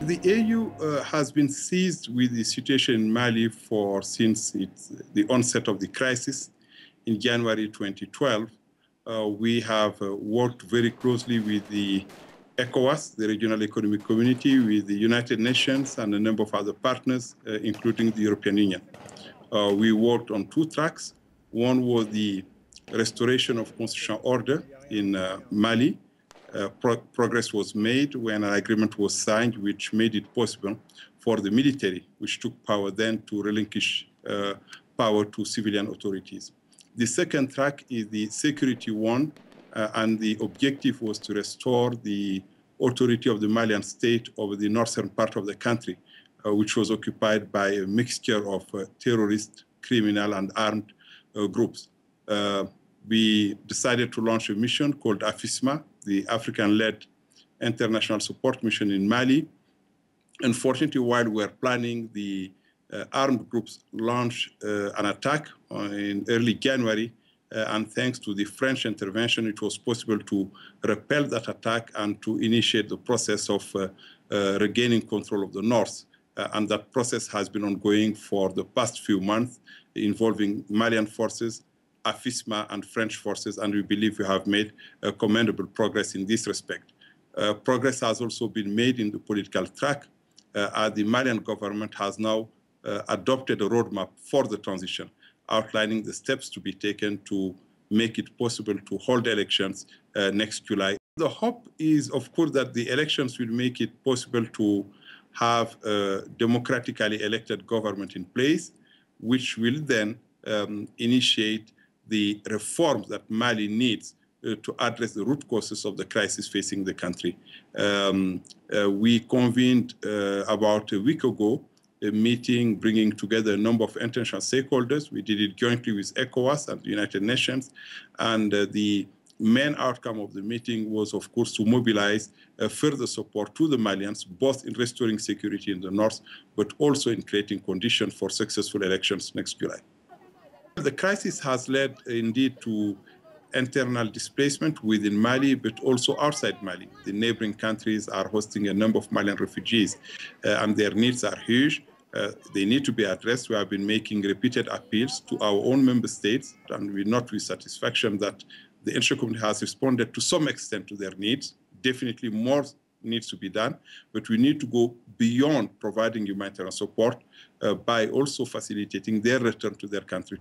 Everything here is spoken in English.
The AU has been seized with the situation in Mali since the onset of the crisis in January 2012. We have worked very closely with the ECOWAS, the Regional Economic Community, with the United Nations and a number of other partners, including the European Union. We worked on two tracks. One was the restoration of constitutional order in Mali. Progress was made when an agreement was signed, which made it possible for the military, which took power then, to relinquish power to civilian authorities. The second track is the security one, and the objective was to restore the authority of the Malian state over the northern part of the country, which was occupied by a mixture of terrorist, criminal, and armed groups. We decided to launch a mission called AFISMA, the African-led international support mission in Mali. Unfortunately, while we were planning, the armed groups launched an attack in early January, and thanks to the French intervention, it was possible to repel that attack and to initiate the process of regaining control of the north. And that process has been ongoing for the past few months, involving Malian forces, AFISMA, and French forces, and we believe we have made commendable progress in this respect. Progress has also been made in the political track, as the Malian government has now adopted a roadmap for the transition, outlining the steps to be taken to make it possible to hold elections next July. The hope is, of course, that the elections will make it possible to have a democratically elected government in place, which will then initiate the reforms that Mali needs to address the root causes of the crisis facing the country. We convened about a week ago a meeting bringing together a number of international stakeholders. We did it jointly with ECOWAS and the United Nations. And the main outcome of the meeting was, of course, to mobilize further support to the Malians, both in restoring security in the north, but also in creating conditions for successful elections next July. The crisis has led, indeed, to internal displacement within Mali, but also outside Mali. The neighboring countries are hosting a number of Malian refugees, and their needs are huge. They need to be addressed. We have been making repeated appeals to our own member states, and we note with satisfaction that the international community has responded to some extent to their needs. Definitely more needs to be done, but we need to go beyond providing humanitarian support by also facilitating their return to their country.